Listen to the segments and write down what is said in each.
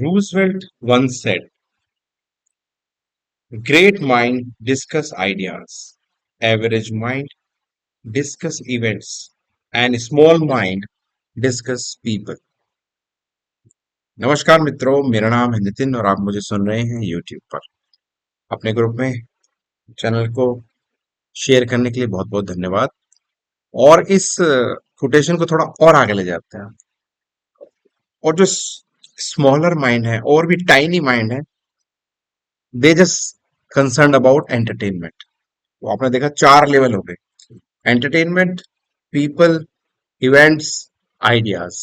Roosevelt once said, great mind discuss ideas, average mind discuss events, and small mind discuss people. नमस्कार मित्रों, मेरा नाम है नितिन और आप मुझे सुन रहे हैं YouTube पर। अपने ग्रुप में चैनल को शेयर करने के लिए बहुत बहुत धन्यवाद। और इस कोटेशन को थोड़ा और आगे ले जाते हैं। और जो स्मॉलर माइंड है और भी टाइनी माइंड है, they just concern about entertainment. तो आपने देखा 4 लेवल हो गए: एंटरटेनमेंट, पीपल, इवेंट्स, आइडियाज।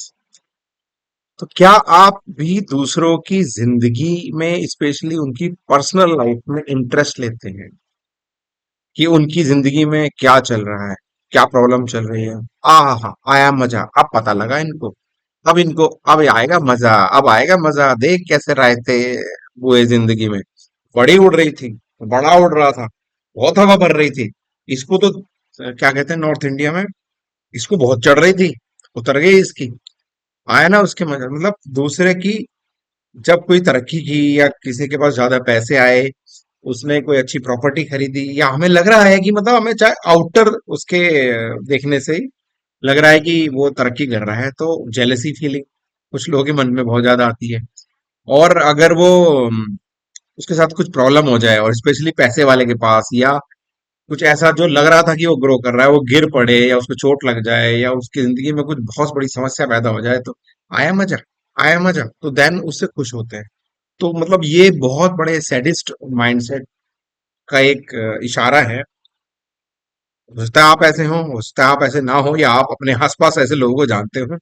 तो क्या आप भी दूसरों की जिंदगी में, स्पेशली उनकी पर्सनल लाइफ में इंटरेस्ट लेते हैं कि उनकी जिंदगी में क्या चल रहा है, क्या प्रॉब्लम चल रही है? हाँ, आया मजा, अब पता लगा इनको, अब आएगा मजा, अब आएगा मजा। देख कैसे रहे थे बुए जिंदगी में, बड़ी उड़ रही थी, बड़ा उड़ रहा था, बहुत हवा भर रही थी। इसको तो क्या कहते हैं नॉर्थ इंडिया में, इसको बहुत चढ़ रही थी, उतर गई इसकी। आया ना उसके मजा, मतलब दूसरे की जब कोई तरक्की की या किसी के पास ज्यादा पैसे आए, उसने कोई अच्छी प्रॉपर्टी खरीदी, या हमें लग रहा है कि मतलब हमें चाहे आउटर उसके देखने से ही लग रहा है कि वो तरक्की कर रहा है, तो जेलसी फीलिंग कुछ लोगों के मन में बहुत ज्यादा आती है। और अगर वो उसके साथ कुछ प्रॉब्लम हो जाए, और स्पेशली पैसे वाले के पास, या कुछ ऐसा जो लग रहा था कि वो ग्रो कर रहा है, वो गिर पड़े या उसको चोट लग जाए या उसकी जिंदगी में कुछ बहुत बड़ी समस्या पैदा हो जाए, तो आया मजा, आया मजा, तो देन उससे खुश होते हैं। तो मतलब ये बहुत बड़े सैडिस्ट माइंडसेट का एक इशारा है। हो सकता है आप ऐसे हो सकता है आप ऐसे ना हो, या आप अपने आसपास ऐसे लोगों को जानते हो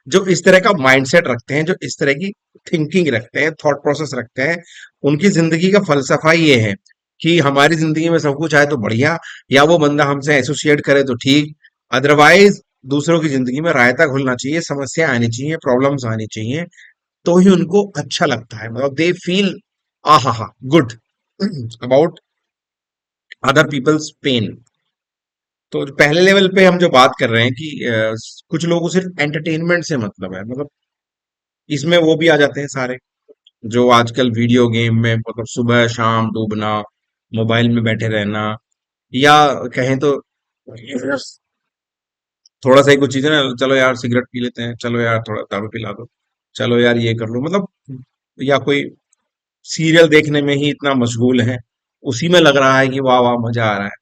जो इस तरह का माइंडसेट रखते हैं, जो इस तरह की थिंकिंग रखते हैं, थॉट प्रोसेस रखते हैं। उनकी जिंदगी का फलसफा ये है कि हमारी जिंदगी में सब कुछ आए तो बढ़िया, या वो बंदा हमसे एसोसिएट करे तो ठीक, अदरवाइज दूसरों की जिंदगी में रायता घुलना चाहिए, समस्या आनी चाहिए, प्रॉब्लम्स आनी चाहिए, तो ही उनको अच्छा लगता है। मतलब दे feel aha ha good about other peoples pain. तो जो पहले लेवल पे हम जो बात कर रहे हैं कि कुछ लोगों को सिर्फ एंटरटेनमेंट से मतलब है, मतलब इसमें वो भी आ जाते हैं सारे जो आजकल वीडियो गेम में, मतलब सुबह शाम डूबना, मोबाइल में बैठे रहना, या कहें तो थोड़ा सा ही कुछ चीजें ना, चलो यार सिगरेट पी लेते हैं, चलो यार थोड़ा दारू पिला दो, चलो यार ये कर लो, मतलब या कोई सीरियल देखने में ही इतना मशगूल है, उसी में लग रहा है कि वाह वाह मजा आ रहा है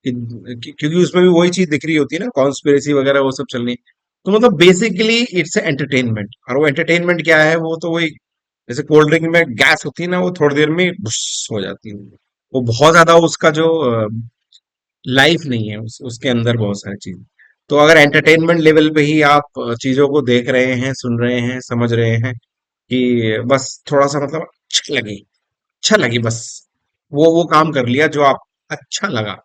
क्योंकि उसमें भी वही चीज दिख रही होती है ना, कॉन्स्पिरेसी वगैरह वो सब चल रही है। तो मतलब बेसिकली इट्स एंटरटेनमेंट। और वो एंटरटेनमेंट क्या है, वो तो वही जैसे कोल्ड ड्रिंक में गैस होती है ना, वो थोड़ी देर में बुश हो जाती है। वो बहुत ज्यादा उसका जो लाइफ नहीं है, उसके अंदर बहुत सारी चीज। तो अगर एंटरटेनमेंट लेवल पे ही आप चीजों को देख रहे हैं, सुन रहे हैं, समझ रहे हैं कि बस थोड़ा सा मतलब अच्छा लगी बस, वो काम कर लिया जो आप अच्छा लगा,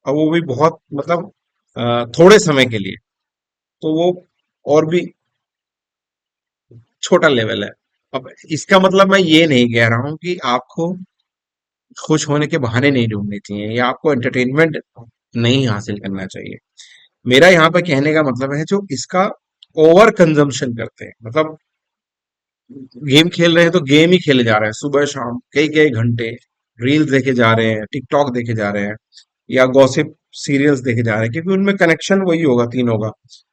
और वो भी बहुत मतलब थोड़े समय के लिए, तो वो और भी छोटा लेवल है। अब इसका मतलब मैं ये नहीं कह रहा हूं कि आपको खुश होने के बहाने नहीं ढूंढने चाहिए, या आपको एंटरटेनमेंट नहीं हासिल करना चाहिए। मेरा यहाँ पे कहने का मतलब है जो इसका ओवर कंजम्पशन करते हैं, मतलब गेम खेल रहे हैं तो गेम ही खेले जा रहे हैं, सुबह शाम कई कई घंटे रील्स देखे जा रहे हैं, टिकटॉक देखे जा रहे हैं, या गॉसिप सीरियल्स देखे जा रहे हैं, क्योंकि उनमें कनेक्शन वही होगा, तीन होगा।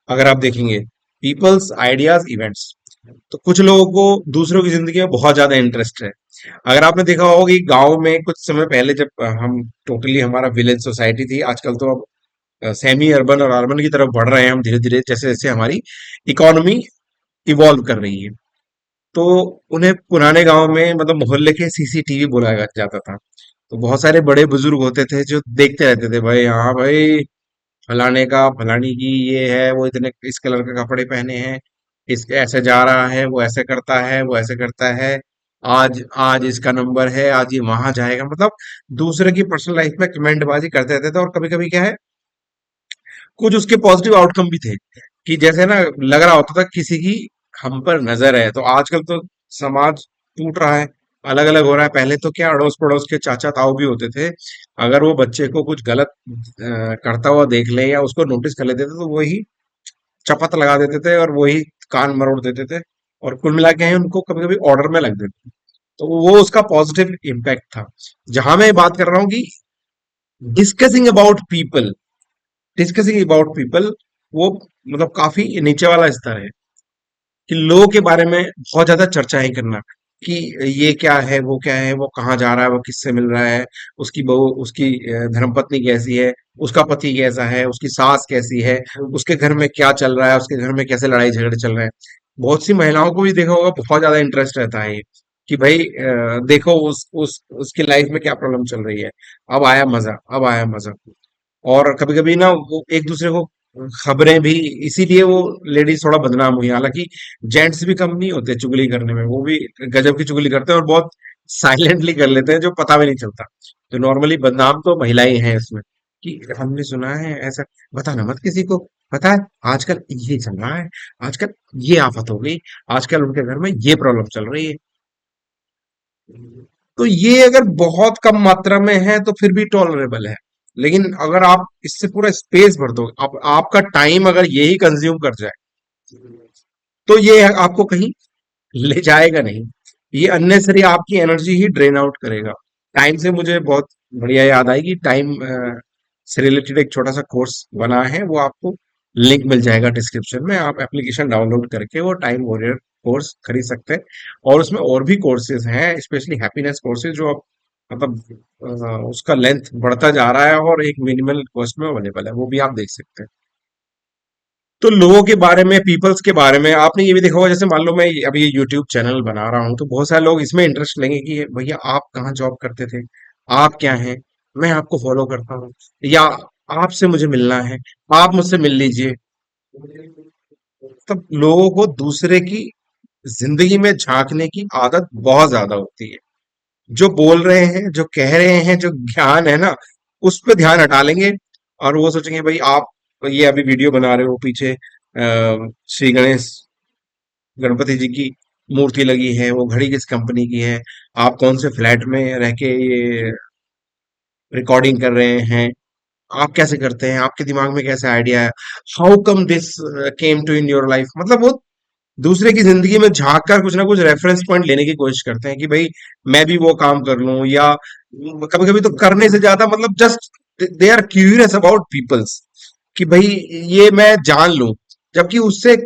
अगर आप देखेंगे पीपल्स, आइडियाज, इवेंट्स, तो कुछ लोगों को दूसरों की जिंदगी में बहुत ज्यादा इंटरेस्ट है। अगर आपने देखा होगा कि गांव में कुछ समय पहले जब हम टोटली हमारा विलेज सोसाइटी थी, आजकल तो अब सेमी अर्बन और अर्बन की तरफ बढ़ रहे हैं हम धीरे धीरे, जैसे जैसे हमारी इकोनॉमी इवॉल्व कर रही है। तो उन्हें पुराने गांव में मतलब मोहल्ले के सीसीटीवी बुलाया जाता था। तो बहुत सारे बड़े बुजुर्ग होते थे जो देखते रहते थे, भाई हाँ भाई फलाने का फलानी की ये है, वो इतने इस कलर के कपड़े पहने हैं, इस ऐसे जा रहा है, वो ऐसे करता है, वो ऐसे करता है, आज आज इसका नंबर है, आज ये वहां जाएगा। मतलब दूसरे की पर्सनल लाइफ में कमेंटबाजी करते रहते थे। और कभी कभी क्या है, कुछ उसके पॉजिटिव आउटकम भी थे, कि जैसे ना लग रहा होता था किसी की हम पर नजर है। तो आजकल तो समाज टूट रहा है, अलग अलग हो रहा है। पहले तो क्या अड़ोस पड़ोस के चाचा ताऊ भी होते थे, अगर वो बच्चे को कुछ गलत करता हुआ देख ले या उसको नोटिस कर लेते थे, तो वही चपत लगा देते थे और वही कान मरोड़ देते थे, और कुल मिला के उनको कभी कभी ऑर्डर में लग देते हैं। तो वो उसका पॉजिटिव इम्पैक्ट था। जहां मैं बात कर रहा हूँ कि discussing about people, discussing about people, वो मतलब काफी नीचे वाला स्तर है कि लोगों के बारे में बहुत ज्यादा चर्चाएं करना कि ये क्या है, वो क्या है, वो कहाँ जा रहा है, वो किससे मिल रहा है, उसकी बहू, उसकी धर्मपत्नी कैसी है, उसका पति कैसा है, उसकी सास कैसी है, उसके घर में क्या चल रहा है, उसके घर में कैसे लड़ाई झगड़े चल रहे हैं। बहुत सी महिलाओं को भी देखा होगा, बहुत ज्यादा इंटरेस्ट रहता है ये कि भाई देखो उस उसकी लाइफ में क्या प्रॉब्लम चल रही है। अब आया मजा, अब आया मजा। और कभी कभी ना वो एक दूसरे को खबरें भी, इसीलिए वो लेडीज थोड़ा बदनाम हुई। हालांकि जेंट्स भी कम नहीं होते चुगली करने में, वो भी गजब की चुगली करते हैं और बहुत साइलेंटली कर लेते हैं, जो पता भी नहीं चलता। तो नॉर्मली बदनाम तो महिलाएं हैं इसमें, कि हमने सुना है ऐसा, बताना मत किसी को, पता है आजकल ये चल रहा है, आजकल ये आफत हो गई, आजकल उनके घर में ये प्रॉब्लम चल रही है। तो ये अगर बहुत कम मात्रा में है तो फिर भी टॉलरेबल है। लेकिन अगर आप इससे पूरा स्पेस भर दो, आपका टाइम अगर यही कंज्यूम कर जाए, तो ये आपको कहीं ले जाएगा नहीं। ये अननेसरी आपकी एनर्जी ही ड्रेन आउट करेगा। टाइम से मुझे बहुत बढ़िया याद आई कि टाइम से रिलेटेड एक छोटा सा कोर्स बना है, वो आपको लिंक मिल जाएगा डिस्क्रिप्शन में। आप एप्लीकेशन डाउनलोड करके वो टाइम वॉरियर कोर्स खरीद सकते हैं। और उसमें और भी कोर्सेज हैं, स्पेशली हैप्पीनेस कोर्सेज, जो आप मतलब उसका लेंथ बढ़ता जा रहा है और एक मिनिमल कॉस्ट में अवेलेबल है, वो भी आप देख सकते हैं। तो लोगों के बारे में, पीपल्स के बारे में आपने ये भी देखा होगा, जैसे मान लो मैं अभी ये यूट्यूब चैनल बना रहा हूँ, तो बहुत सारे लोग इसमें इंटरेस्ट लेंगे कि भैया आप कहाँ जॉब करते थे, आप क्या हैं, मैं आपको फॉलो करता हूँ, या आपसे मुझे मिलना है, आप मुझसे मिल लीजिए। तब लोगों को दूसरे की जिंदगी में झांकने की आदत बहुत ज्यादा होती है। जो बोल रहे हैं, जो कह रहे हैं, जो ज्ञान है ना, उस पर ध्यान हटा लेंगे। और वो सोचेंगे भाई आप ये अभी वीडियो बना रहे हो, पीछे श्री गणेश, गणपति जी की मूर्ति लगी है, वो घड़ी किस कंपनी की है, आप कौन से फ्लैट में रह के ये रिकॉर्डिंग कर रहे हैं, आप कैसे करते हैं, आपके दिमाग में कैसे आइडिया है, how come this came to in your life. मतलब वो दूसरे की जिंदगी में झांक कर कुछ ना कुछ रेफरेंस पॉइंट लेने की कोशिश करते हैं कि भाई मैं भी वो काम कर लूं, या कभी कभी तो करने से ज्यादा मतलब just they are curious about peoples, कि भाई ये मैं जान लूं, जबकि उससे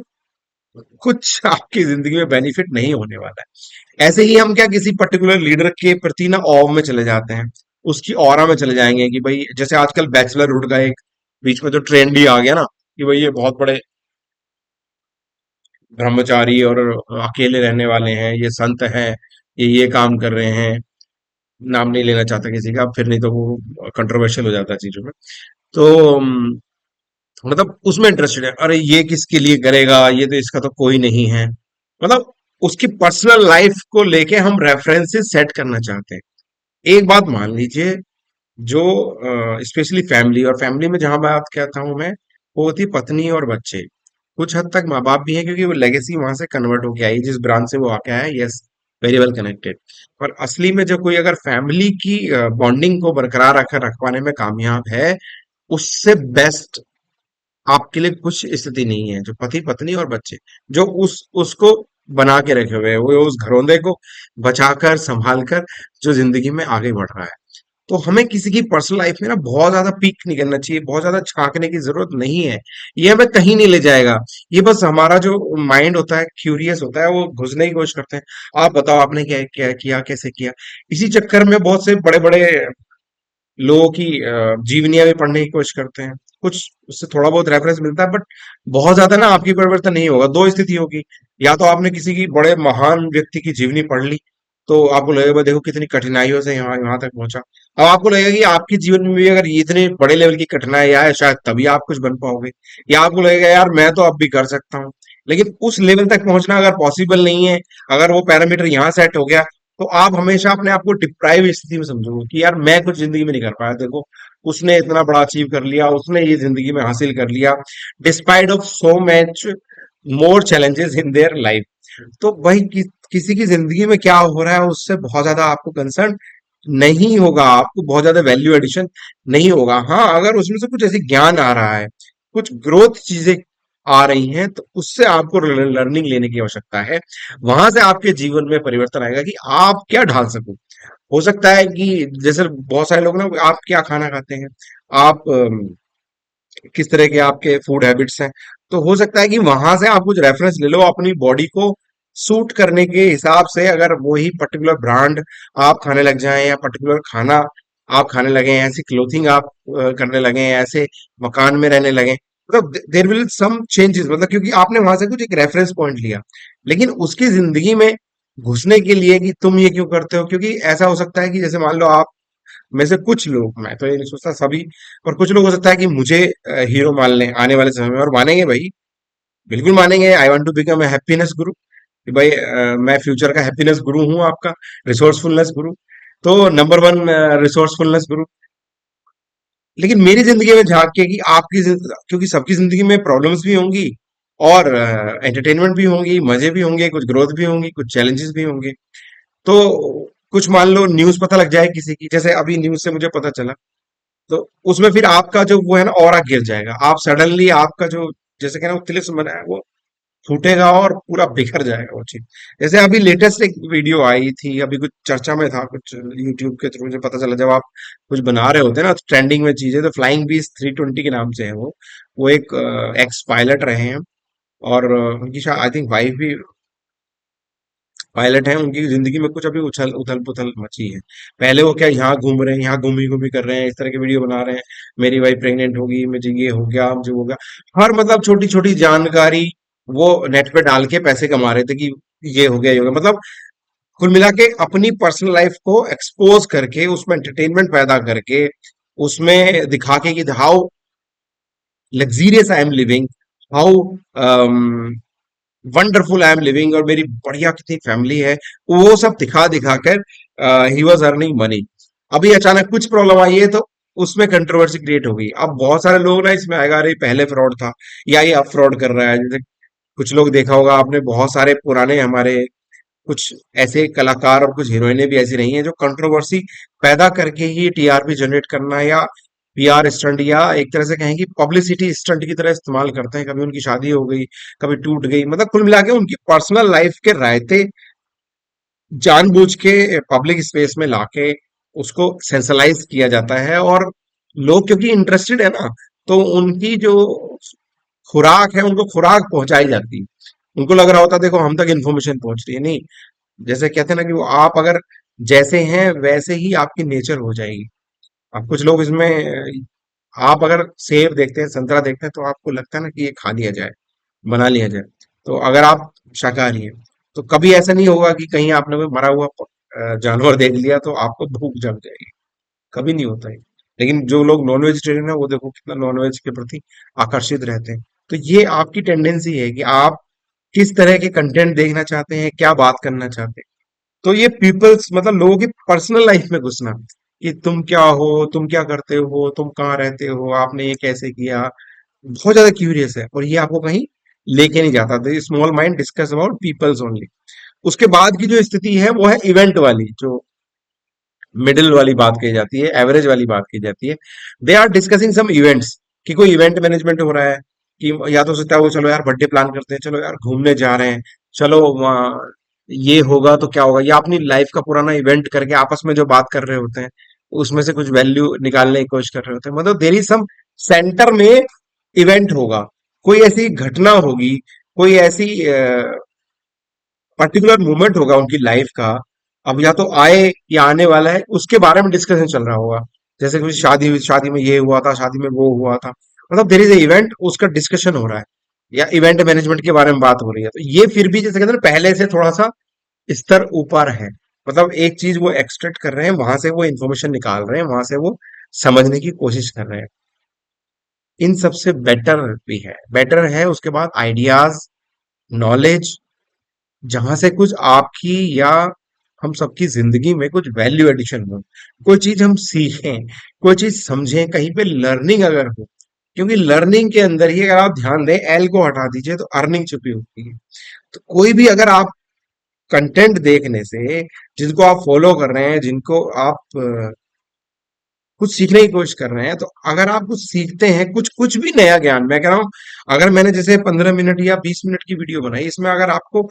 कुछ आपकी जिंदगी में बेनिफिट नहीं होने वाला है। ऐसे ही हम क्या किसी पर्टिकुलर लीडर के प्रति ना ऑव में चले जाते हैं, उसकी ऑरा में चले जाएंगे कि भाई जैसे आजकल बैचलरहुड का एक बीच में जो ट्रेंड ही आ गया ना, कि भाई ये बहुत बड़े ब्रह्मचारी और अकेले रहने वाले हैं, ये संत हैं, ये काम कर रहे हैं। नाम नहीं लेना चाहता किसी का, फिर नहीं तो वो कंट्रोवर्शियल हो जाता है चीजों में। तो मतलब उसमें इंटरेस्टेड है, अरे ये किसके लिए करेगा, ये तो इसका तो कोई नहीं है। मतलब उसकी पर्सनल लाइफ को लेके हम रेफरेंसेस सेट करना चाहते हैं। एक बात मान लीजिए, जो स्पेशली फैमिली, और फैमिली में जहां बात कहता हूं मैं, वो होती है पत्नी और बच्चे। कुछ हद तक माँ बाप भी हैं, क्योंकि वो लेगेसी वहां से कन्वर्ट होके आई, जिस ब्रांच से वो आके आया है। Yes, very well connected. पर असली में जो कोई अगर फैमिली की बॉन्डिंग को बरकरार रख पाने में कामयाब है, उससे बेस्ट आपके लिए कुछ स्थिति नहीं है। जो पति पत्नी और बच्चे, जो उसको बना के रखे हुए हैं, वो उस घरौंदे को बचाकर संभाल कर जो जिंदगी में आगे बढ़ रहा है। तो हमें किसी की पर्सनल लाइफ में ना बहुत ज्यादा पीक नहीं करना चाहिए, बहुत ज्यादा झांकने की जरूरत नहीं है। ये हमें कहीं नहीं ले जाएगा। ये बस हमारा जो माइंड होता है, क्यूरियस होता है, वो घुसने की कोशिश करते हैं। आप बताओ आपने क्या क्या किया, कैसे किया। इसी चक्कर में बहुत से बड़े बड़े लोगों की जीवनियां भी पढ़ने की कोशिश करते हैं। कुछ उससे थोड़ा बहुत रेफरेंस मिलता है, बट बहुत ज्यादा ना आपकी परिवर्तन नहीं होगा। दो स्थिति होगी, या तो आपने किसी की बड़े महान व्यक्ति की जीवनी पढ़ ली, तो आपको लगेगा भाई देखो कितनी कठिनाइयों से यहाँ यहाँ तक पहुंचा। अब आपको लगेगा कि आपके जीवन में भी अगर ये इतने बड़े लेवल की कठिनाई आए, शायद तभी आप कुछ बन पाओगे। या आपको लगेगा यार मैं तो अब भी कर सकता हूँ। लेकिन उस लेवल तक पहुंचना अगर पॉसिबल नहीं है, अगर वो पैरामीटर यहाँ सेट हो गया, तो आप हमेशा अपने आप को डिप्राइव स्थिति में समझोगे कि यार मैं कुछ जिंदगी में नहीं कर पाया। देखो उसने इतना बड़ा अचीव कर लिया, उसने ये जिंदगी में हासिल कर लिया, despite of so much more challenges in their life. तो भाई किसी की जिंदगी में क्या हो रहा है उससे बहुत ज्यादा आपको कंसर्न नहीं होगा, आपको बहुत ज्यादा वैल्यू एडिशन नहीं होगा। हाँ, अगर उसमें से कुछ ऐसी ज्ञान आ रहा है, कुछ ग्रोथ चीजें आ रही हैं, तो उससे आपको लर्निंग लेने की आवश्यकता है। वहां से आपके जीवन में परिवर्तन आएगा कि आप क्या ढाल सको। हो सकता है कि जैसे बहुत सारे लोग ना, आप क्या खाना खाते हैं, आप किस तरह के आपके फूड हैबिट्स हैं, तो हो सकता है कि वहां से आप कुछ रेफरेंस ले लो अपनी बॉडी को सूट करने के हिसाब से। अगर वही पर्टिकुलर ब्रांड आप खाने लग जाएं, या पर्टिकुलर खाना आप खाने लगे, ऐसी क्लोथिंग आप करने लगे, ऐसे मकान में रहने लगे, मतलब देर विल सम चेंजेस, मतलब क्योंकि आपने वहां से कुछ एक रेफरेंस पॉइंट लिया। लेकिन उसकी जिंदगी में घुसने के लिए कि तुम ये क्यों करते हो, क्योंकि ऐसा हो सकता है कि जैसे मान लो आप में से कुछ लोग, मैं तो ये नहीं सोचता सभी, और कुछ लोग हो सकता है कि मुझे हीरो मान लें आने वाले समय में, और मानेंगे भाई, बिल्कुल मानेंगे। I want to become a happiness guru, कि भाई मैं फ्यूचर का हैप्पीनेस गुरु हूं आपका, रिसोर्सफुलनेस गुरु, तो नंबर वन रिसोर्सफुलनेस गुरु। लेकिन मेरी जिंदगी में झांक के कि क्योंकि सबकी जिंदगी में प्रॉब्लम्स भी होंगी, और एंटरटेनमेंट भी होंगी, मजे भी होंगे, कुछ ग्रोथ भी होंगी, कुछ चैलेंजेस भी होंगे। तो कुछ मान लो न्यूज पता लग जाए किसी की, जैसे अभी न्यूज से मुझे पता चला, तो उसमें फिर आपका जो वो है ना ऑरा गिर जाएगा। आप सडनली आपका जो, जैसे कहना, वो तिलिस्म बना है, वो फूटेगा और पूरा बिखर जाएगा वो चीज। जैसे अभी लेटेस्ट एक वीडियो आई थी, अभी कुछ चर्चा में था, कुछ यूट्यूब के थ्रू मुझे पता चला, जब आप कुछ बना रहे होते हैं ना ट्रेंडिंग में चीजें, तो फ्लाइंग बीस 320 के नाम से है वो एक एक्स पायलट रहे हैं, और उनकी आई थिंक वाइफ भी पायलट हैं। उनकी जिंदगी में कुछ अभी उछल उथल पुथल मची है। पहले वो क्या यहाँ घूम रहे हैं, यहाँ घूमी घूमी कर रहे हैं, इस तरह के वीडियो बना रहे हैं, मेरी वाइफ प्रेग्नेंट होगी, मुझे ये हो गया, मुझे वो हो गया, हर मतलब छोटी छोटी जानकारी वो नेट पे डाल के पैसे कमा रहे थे कि ये हो गया, ये हो गया, मतलब कुल मिला के अपनी पर्सनल लाइफ को एक्सपोज करके, उसमें एंटरटेनमेंट पैदा करके, उसमें दिखा के कि how luxurious I am living, how wonderful I am living, और मेरी बढ़िया कितनी फैमिली है, वो सब दिखा दिखा कर ही वॉज अर्निंग मनी। अभी अचानक कुछ प्रॉब्लम आई है, तो उसमें कंट्रोवर्सी क्रिएट हो गई। अब बहुत सारे लोग ना इसमें आएगा, अरे पहले फ्रॉड था, या ये अब फ्रॉड कर रहा है। जैसे कुछ लोग देखा होगा आपने, बहुत सारे पुराने हमारे कुछ ऐसे कलाकार और कुछ हीरोइनें भी ऐसी रही हैं जो कंट्रोवर्सी पैदा करके ही टीआरपी जनरेट करना, या पीआर स्टंट, या एक तरह से कहें कि पब्लिसिटी स्टंट की तरह इस्तेमाल करते हैं। कभी उनकी शादी हो गई, कभी टूट गई, मतलब कुल मिला के उनकी पर्सनल लाइफ के रायते जानबूझ के पब्लिक स्पेस में लाके उसको सेंसलाइज किया जाता है। और लोग क्योंकि इंटरेस्टेड है ना, तो उनकी जो खुराक है, उनको खुराक पहुंचाई जाती है। उनको लग रहा होता है देखो हम तक इन्फॉर्मेशन पहुंच रही है। नहीं, जैसे कहते हैं ना कि वो आप अगर जैसे हैं वैसे ही आपकी नेचर हो जाएगी। अब कुछ लोग इसमें, आप अगर सेब देखते हैं, संतरा देखते हैं, तो आपको लगता है ना कि ये खा लिया जाए, बना लिया जाए। तो अगर आप शाकाहारी हैं, तो कभी ऐसा नहीं होगा कि कहीं आपने कोई मरा हुआ जानवर देख लिया तो आपको भूख जग जाएगी, कभी नहीं होता है। लेकिन जो लोग नॉन वेजिटेरियन है, वो देखो कितना नॉन वेज के प्रति आकर्षित रहते हैं। तो ये आपकी टेंडेंसी है कि आप किस तरह के कंटेंट देखना चाहते हैं, क्या बात करना चाहते हैं। तो ये पीपल्स, मतलब लोगों की पर्सनल लाइफ में घुसना, कि तुम क्या हो, तुम क्या करते हो, तुम कहाँ रहते हो, आपने ये कैसे किया, बहुत ज्यादा क्यूरियस है, और ये आपको कहीं लेके नहीं जाता। तो small mind discuss about peoples only. उसके बाद की जो स्थिति है वो है इवेंट वाली, जो मिडिल वाली बात कही जाती है, एवरेज वाली बात की जाती है। They are discussing some events, कि कोई इवेंट मैनेजमेंट हो रहा है, कि या तो सोचता है वो चलो यार बर्थडे प्लान करते हैं, चलो यार घूमने जा रहे हैं, चलो वहाँ ये होगा तो क्या होगा, या अपनी लाइफ का पुराना इवेंट करके आपस में जो बात कर रहे होते हैं, उसमें से कुछ वैल्यू निकालने की कोशिश कर रहे होते हैं। मतलब देर इज सम सेंटर में इवेंट होगा, कोई ऐसी घटना होगी, कोई ऐसी पर्टिकुलर मोमेंट होगा उनकी लाइफ का, अब या तो आए या आने वाला है, उसके बारे में डिस्कशन चल रहा होगा। जैसे कि शादी हुई, शादी में ये हुआ था, शादी में वो हुआ था, मतलब देर इज ए इवेंट, उसका डिस्कशन हो रहा है, या इवेंट मैनेजमेंट के बारे में बात हो रही है। तो ये फिर भी जैसे कहते हैं ना, पहले से थोड़ा सा स्तर ऊपर है। मतलब एक चीज वो एक्सट्रैक्ट कर रहे हैं, वहां से वो इंफॉर्मेशन निकाल रहे हैं, वहां से वो समझने की कोशिश कर रहे हैं। इन सबसे बेटर भी है, बेटर है उसके बाद आइडियाज, नॉलेज, जहां से कुछ आपकी या हम सबकी जिंदगी में कुछ वैल्यू एडिशन हो, कोई चीज हम सीखें, कोई चीज समझें, कहीं पे लर्निंग अगर हो। क्योंकि लर्निंग के अंदर ही अगर आप ध्यान दें, एल को हटा दीजिए तो अर्निंग छुपी होती है। तो कोई भी अगर आप कंटेंट देखने से, जिनको आप फॉलो कर रहे हैं, जिनको आप कुछ सीखने की कोशिश कर रहे हैं, तो अगर आप कुछ सीखते हैं, कुछ कुछ भी नया ज्ञान, मैं कह रहा हूं, अगर मैंने जैसे 15 मिनट या 20 मिनट की वीडियो बनाई, इसमें अगर आपको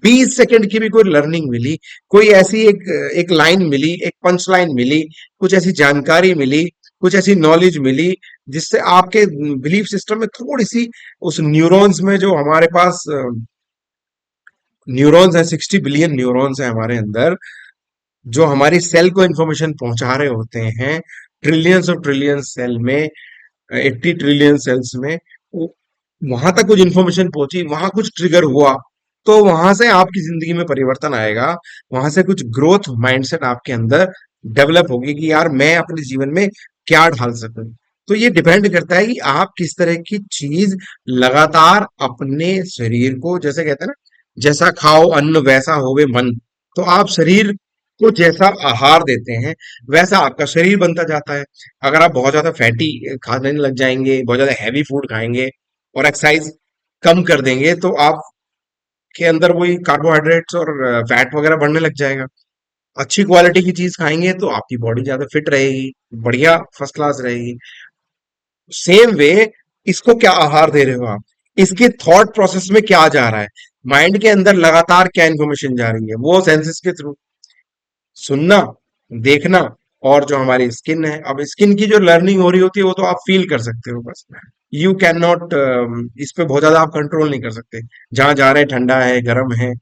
20 सेकंड की भी कोई लर्निंग मिली, कोई ऐसी एक एक लाइन मिली, एक पंच लाइन मिली, कुछ ऐसी जानकारी मिली, कुछ ऐसी नॉलेज मिली, जिससे आपके बिलीफ सिस्टम में थोड़ी सी, उस न्यूरॉन्स में, जो हमारे पास न्यूरॉन्स है, 60 बिलियन न्यूरॉन्स है हमारे अंदर, जो हमारी सेल को इंफॉर्मेशन पहुंचा रहे होते हैं, ट्रिलियंस ऑफ ट्रिलियन सेल में, 80 ट्रिलियन सेल्स में, वहां तक कुछ इंफॉर्मेशन पहुंची, वहां कुछ ट्रिगर हुआ, तो वहां से आपकी जिंदगी में परिवर्तन आएगा, वहां से कुछ ग्रोथ माइंडसेट आपके अंदर डेवलप होगी कि यार मैं अपने जीवन में क्या ढाल सकूं। तो ये डिपेंड करता है कि आप किस तरह की चीज लगातार अपने शरीर को, जैसे कहते हैं ना, जैसा खाओ अन्न वैसा होवे मन। तो आप शरीर को जैसा आहार देते हैं, वैसा आपका शरीर बनता जाता है। अगर आप बहुत ज्यादा फैटी खाने लग जाएंगे, बहुत ज्यादा हैवी फूड खाएंगे और एक्सरसाइज कम कर देंगे, तो आपके अंदर वही कार्बोहाइड्रेट्स और फैट वगैरह बढ़ने लग जाएगा। अच्छी क्वालिटी की चीज खाएंगे तो आपकी बॉडी ज्यादा फिट रहेगी, बढ़िया फर्स्ट क्लास रहेगी। सेम वे, इसको क्या आहार दे रहे हो आप, इसके थॉट प्रोसेस में क्या जा रहा है, माइंड के अंदर लगातार क्या इन्फॉर्मेशन जा रही है, वो सेंसेस के थ्रू सुनना, देखना, और जो हमारी स्किन है, अब स्किन की जो लर्निंग हो रही होती है वो तो आप फील कर सकते हो बस। यू कैन नॉट, इस पे बहुत ज्यादा आप कंट्रोल नहीं कर सकते। जहां जा रहे हैं, ठंडा है, गर्म है,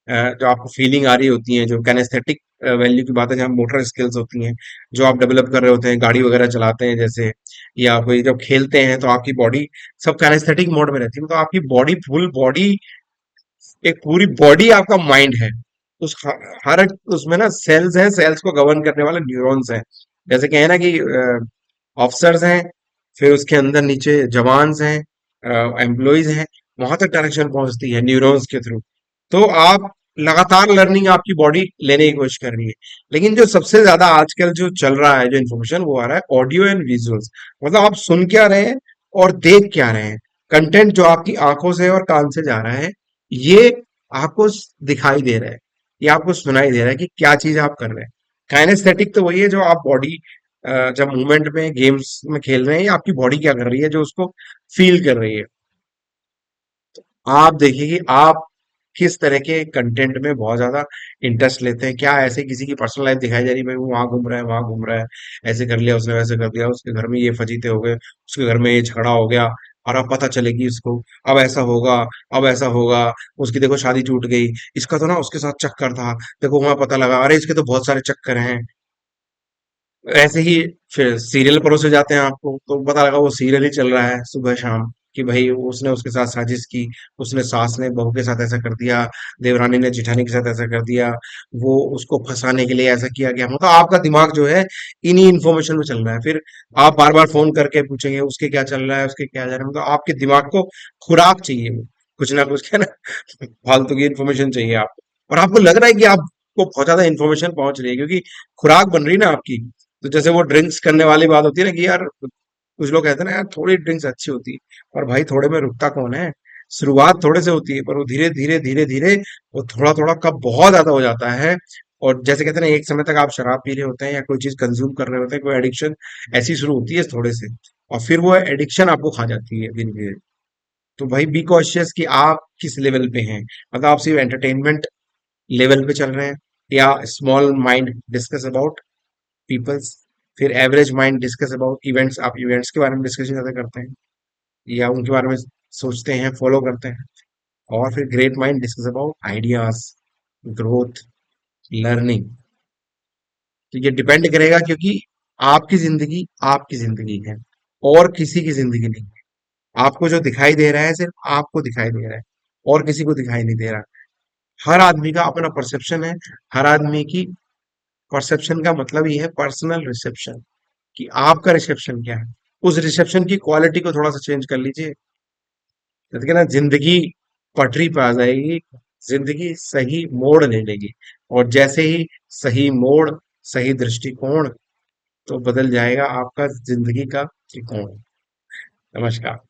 जो आपको फीलिंग आ रही होती है, जो कैनेस्थेटिक वैल्यू की बात है, जहाँ मोटर स्किल्स होती हैं, जो आप डेवलप कर रहे होते हैं, गाड़ी वगैरह चलाते हैं जैसे, या कोई जब खेलते हैं, तो आपकी बॉडी सब कैनेस्थेटिक मोड में रहती है, तो आपकी बॉडी, फुल बॉडी, एक पूरी बॉडी आपका माइंड है। उस हर एक उसमें ना सेल्स हैं, सेल्स को गवर्न करने वाले न्यूरॉन्स हैं। जैसे कहे ना कि ऑफिसर्स हैं, फिर उसके अंदर नीचे जवान्स हैं, एम्प्लॉयज हैं, वहां तक डायरेक्शन पहुंचती है न्यूरॉन्स के थ्रू। तो आप लगातार लर्निंग आपकी बॉडी लेने की कोशिश कर रही है। लेकिन जो सबसे ज्यादा आजकल जो चल रहा है, जो इन्फॉर्मेशन, वो आ रहा है ऑडियो एंड विजुअल्स। मतलब आप सुन क्या रहे हैं और देख क्या रहे हैं, कंटेंट जो आपकी आंखों से और कान से जा रहा है, ये आपको दिखाई दे रहा है, ये आपको सुनाई दे रहा है कि क्या चीज आप कर रहे हैं। काइनेस्थेटिक तो वही है, जो आप बॉडी जब मूवमेंट में, गेम्स में खेल रहे हैं, या आपकी बॉडी क्या कर रही है, जो उसको फील कर रही है। आप देखिए कि आप किस तरह के कंटेंट में बहुत ज्यादा इंटरेस्ट लेते हैं। क्या ऐसे किसी की पर्सनल लाइफ दिखाई जा रही है, भाई वो वहां घूम रहा है, वहां घूम रहा है, ऐसे कर लिया उसने, वैसे कर दिया, उसके घर में ये फजीते हो गए, उसके घर में ये झगड़ा हो गया, और अब पता चलेगी इसको, अब ऐसा होगा, अब ऐसा होगा, उसकी देखो शादी टूट गई, इसका तो ना उसके साथ चक्कर था, देखो वहां पता लगा, अरे इसके तो बहुत सारे चक्कर हैं। ऐसे ही फिर सीरियल परोसे जाते हैं आपको, तो पता लगा वो सीरियल ही चल रहा है सुबह शाम, कि भाई उसने उसके साथ साजिश की, उसने सास ने बहू के साथ ऐसा कर दिया, देवरानी ने जिठानी के साथ ऐसा कर दिया, वो उसको फंसाने के लिए ऐसा किया गया। मतलब आपका दिमाग जो है इन्हीं इन्फॉर्मेशन में चल रहा है। फिर आप बार बार फोन करके पूछेंगे उसके क्या चल रहा है, उसके क्या जा रहा है, मतलब आपके दिमाग को खुराक चाहिए, कुछ ना कुछ, है ना, फालतू की इन्फॉर्मेशन चाहिए आपको, और आपको लग रहा है कि आपको बहुत ज्यादा इन्फॉर्मेशन पहुंच रही है, क्योंकि खुराक बन रही है ना आपकी। तो जैसे वो ड्रिंक्स करने वाली बात होती है ना, कि यार कुछ लोग कहते हैं ना, यार थोड़ी ड्रिंक्स अच्छी होती है, और भाई थोड़े में रुकता कौन है। शुरुआत थोड़े से होती है, पर वो धीरे धीरे धीरे धीरे, वो थोड़ा थोड़ा कब बहुत ज्यादा हो जाता है। और जैसे कहते हैं ना, एक समय तक आप शराब पी रहे होते हैं या कोई चीज कंज्यूम कर रहे होते हैं, कोई एडिक्शन ऐसी शुरू होती है थोड़े से, और फिर वो एडिक्शन आपको खा जाती है धीरे धीरे। तो भाई बी कॉशियस कि आप किस लेवल पे हैं। मतलब आप सिर्फ एंटरटेनमेंट लेवल पे चल रहे हैं, या small mind discuss about peoples, फिर average mind discuss about events, आप इवेंट्स के बारे में डिस्कशन ज्यादा करते हैं, या उनके बारे में सोचते हैं, फॉलो करते हैं। और फिर great mind discuss about ideas, growth, learning. तो ये डिपेंड करेगा, क्योंकि आपकी जिंदगी है, और किसी की जिंदगी नहीं है। आपको जो दिखाई दे रहा है, सिर्फ आपको दिखाई दे रहा है, और किसी को दिखाई नहीं दे रहा। हर आदमी का अपना परसेप्शन है। हर आदमी की परसेप्शन का मतलब ही है पर्सनल रिसेप्शन, कि आपका रिसेप्शन क्या है। उस रिसेप्शन की क्वालिटी को थोड़ा सा चेंज कर लीजिए, जैसे कि ना, जिंदगी पटरी पे आ जाएगी, जिंदगी सही मोड़ ले लेगी। और जैसे ही सही मोड़, सही दृष्टिकोण, तो बदल जाएगा आपका जिंदगी का त्रिकोण। नमस्कार।